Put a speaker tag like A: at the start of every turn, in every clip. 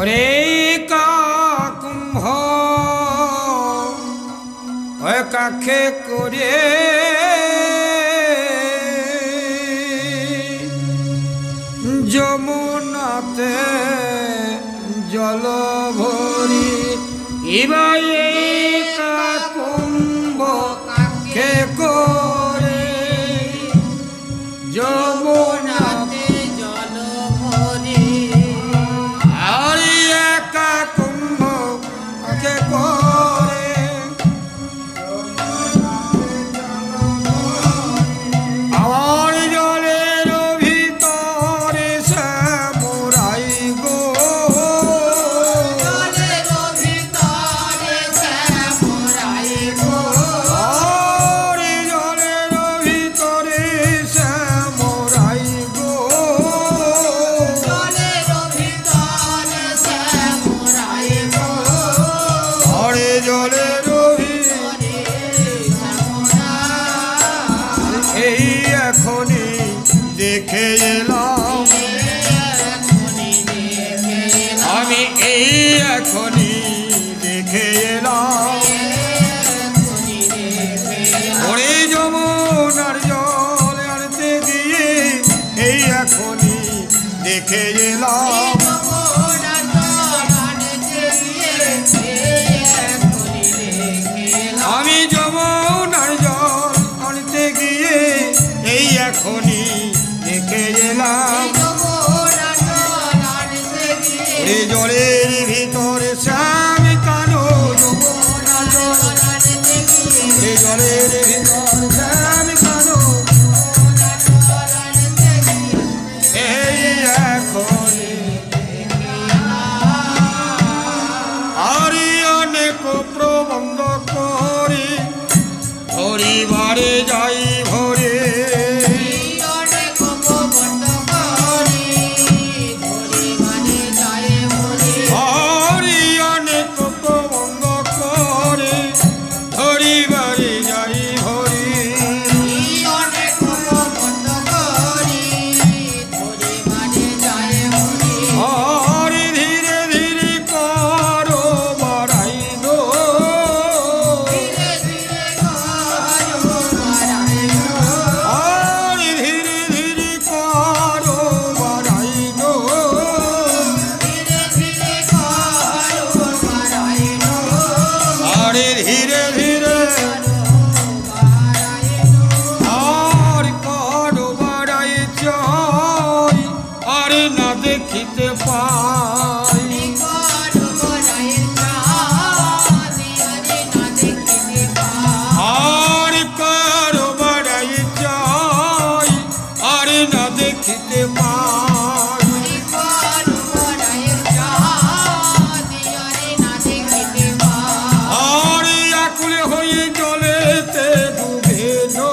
A: ওরে কাকুম্ভ ওই কাখে করে যমুনাতে জল ভরি এবার কাকুম্ভ কাখে করে যমুনাতে
B: জল ভরি
A: আর কাকুম্ভ কাখে করে আমার জলের ভিতরে শ্যামরাই গো
B: জলের ভিতরে শ্যামরাই গো
A: আর জলের ভিতরে শ্যামরাই গো
B: জলের ভিতরে শ্যামরাই গো
A: আরে জলের
B: ওরে শ্যামরা
A: এই এখনই দেখে এলাম
B: এখনই দেখে
A: আমি এই এখনই দেখে এলাম
B: এখনই দেখে
A: ওরে যমুনার জল আনতে গিয়ে এই এখনই দেখে এলাম
B: যমুনা জল আনতে গিয়ে এখনই দেখে
A: আমি যমুনার জল আনতে গিয়ে এই এখনই দেখে এলাম
B: যমুনা জল আনতে গিয়ে
A: ওরে জলের ভিতরে শ্যাম কানো যমুনার জল
B: আনতে গিয়ে
A: এই জলের ভিতরে শ্যাম কানো এই এখনই আরি অনেক প্রবন্ধ করি হরিবারে যাই ভরে
B: অনেক বন্ধ করি ধরি মানে যায় মরে
A: হরি অনেক প্রবন্ধ করে হরিবারে যাই ভরে
B: অনেক বন্ধ করি ধরি মানে যায় মরে
A: হরি ধীরে ধীরে করো বাড়াই দো
B: ধীরে ধীরে করো বাড়াই গো
A: হরি ধীরে ধীরে করো বাড়াই দো
B: ধীরে ধীরে করো বাড়াই গো
A: হরি ধীরে ধীরে
B: বাড়াই গো
A: আর করো বাড়াই চাই আর না দেখিতে পাই
B: করো বাড়াই চাঁদি আরে না দেখিতে পাই
A: আর করো বাড়াই চাই আর না দেখিতে পাই
B: করো বাড়াই চাঁদি আরে না দেখিতে পাই
A: আর আকুল হয়ে জলেতে ডুবে নো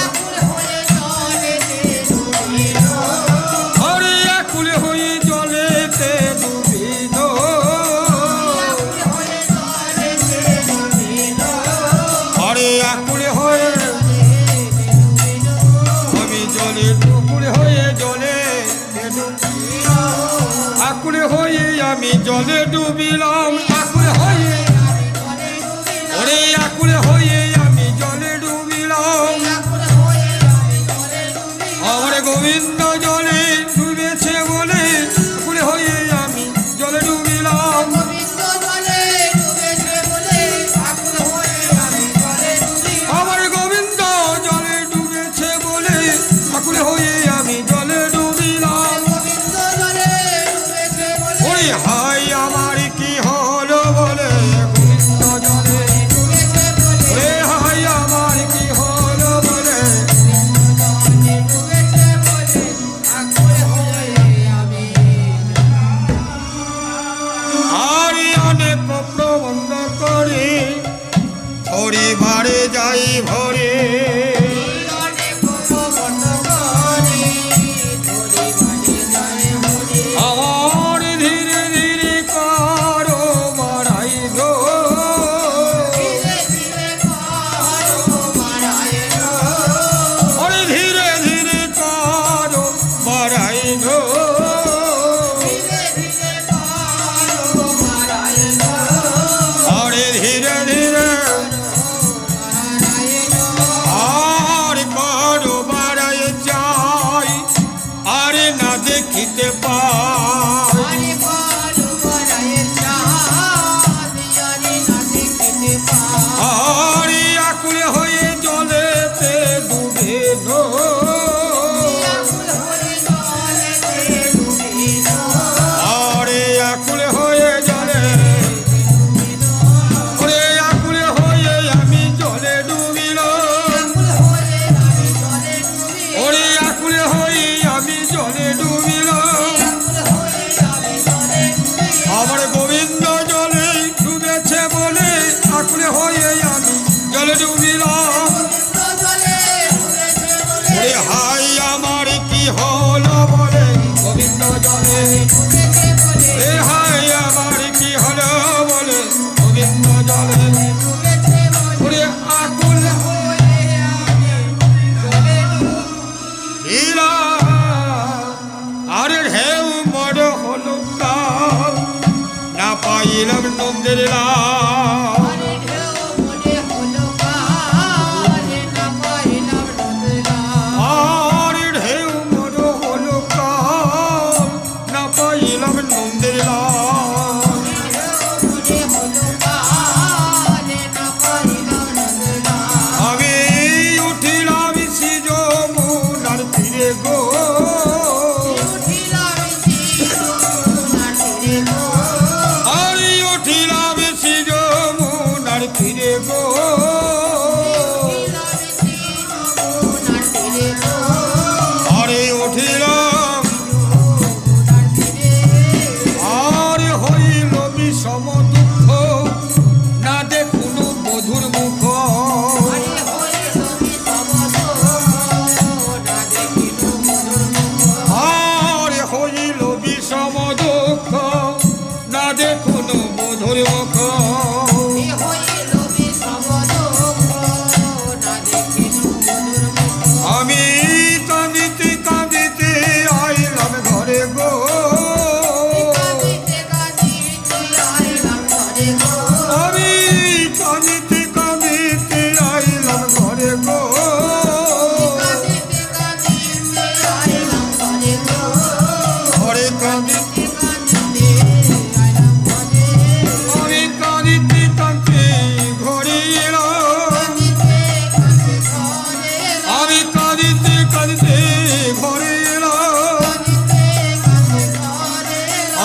B: আকুল হয়ে চলেতে ডুবিল
A: আর আকুল হয়ে জলেতে ডুবে নো
B: আকুল হয়ে চলেতে ডুবিল
A: আরে আকুল হয়ে
B: ডুবিল
A: আমি জলে ডুবুল হয়ে জলে আকুল হয়ে আমি জলে ডুবিলাম আকুল হয়ে ওরে আকুল হয়ে আমি জলে ডুবিলাম
B: আকুল হয়ে আমি চলে ডুবিল
A: আমার গোবিন্দ জলে ডুবেছে বলে আকুল হয়ে আমি জলে ডুবিলাম
B: গোবিন্দ জলে ডুবেছে বলে আকুল হয়ে আমি চলে ডুবিল
A: আমার গোবিন্দ জলে ডুবেছে বলে আকুল হয়ে আমি জলে ডুবিলাম
B: গোবিন্দ জলে ডুবেছে বলে
A: ওই হাই আমার কি হলো বলে গোবিন্দ জলে
B: ডুবেছে বলে
A: ওরে হাই আমার কি হলো বলে
B: ডুবেছে বলে
A: জলে ডুবিলাম আমার গোবিন্দ জলে ডুবেছে বলে আকুল হয়ে আমি জলে ডুবিলাম ওরে হাই আমার কি হলো বলে গোবিন্দ জলে এ হাই আমার কি হলো বলে গোবিন্দ জলে ওরে আকুল হীরা আরে ঢেউ বড় হলো কাল না পাইলাম নন্দের লাল আর ঢেউ বড় হলো কাল না পাইলাম নন্দের লাল আমি উঠিলাম সিজ মুনার তীরে গো আমি উঠিলাম সিজ মুনার তীরে গো আরে উঠিলাম আর হইল বিষম দুঃখ না দেখুন বধুর মুখ আর হইল বিষম দুঃখ না দেখুন বধুর মুখ আমি কাঁদিতে কাঁদিতে আইলাম ঘরে গো আমি কাঁদিতে কাঁদিতে আইলাম ঘরে গো ঘরে কাঁদিতে আমি কাঁদিতে কাঁদিতে ঘরে এলাম আমি কাঁদিতে কাঁদিতে ঘরে এলাম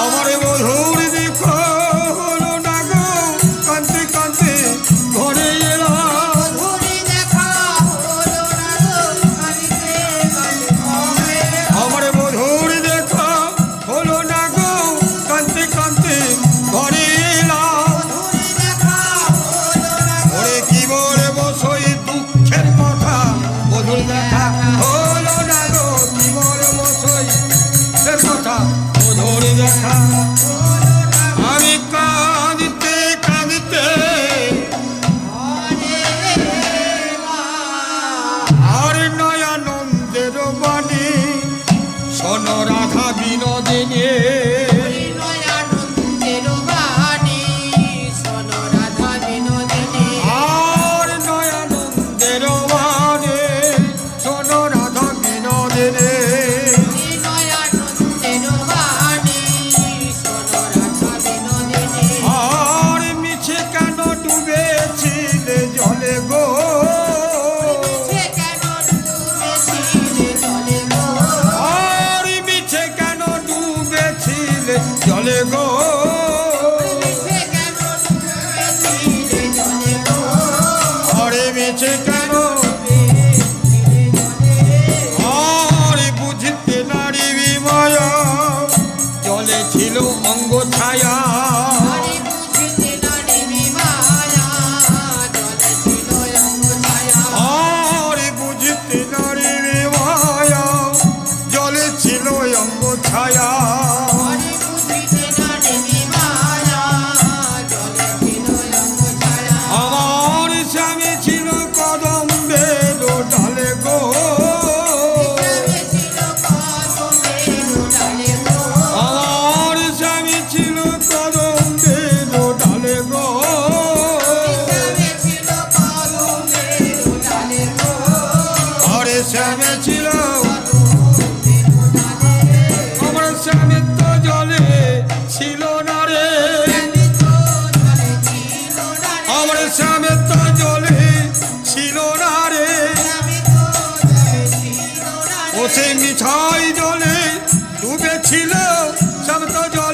A: আমার মধুর দেখা হলো না গো কাঁদতে কাঁদতে ঘরে এলাম আমার মধুর দেখা হলো না গো কাঁদতে কাঁদতে ঘরে এলাম ওরে কি বলে বসই দুঃখের কথা মধুর দেখা হলো না গো কি বলে বসই এর কথা মধুর দেখা আমি কাঁদিতে কাঁদিতে আর নয়ানন্দের বাণী শোন রাধা বিনোদিনী আর নয়ানন্দের বাণী শোন রাধা বিনোদিনী আর মিছে কেন ডুবেছিলে জলে গো আর মিছে কেন ডুবেছিলে জলে গো আরে মিছে কেন আর বুঝতে নারী বিমায়া জলে ছিল অঙ্গ ছায়া আর বুঝতে নারী বিমায়া জলে ছিল অঙ্গ ছায়া আমার স্বামী ছিল কদম্বের ডালে গো আমার স্বামী ছিল কদম্বের ডালে গো আরে স্বামী ছিল আমার স্বামী তো জলে ছিল না রে আমার স্বামী তো জলে ছিল না রে ও সে মিঠাই জলে ডুবেছিল স্বামী তো জলে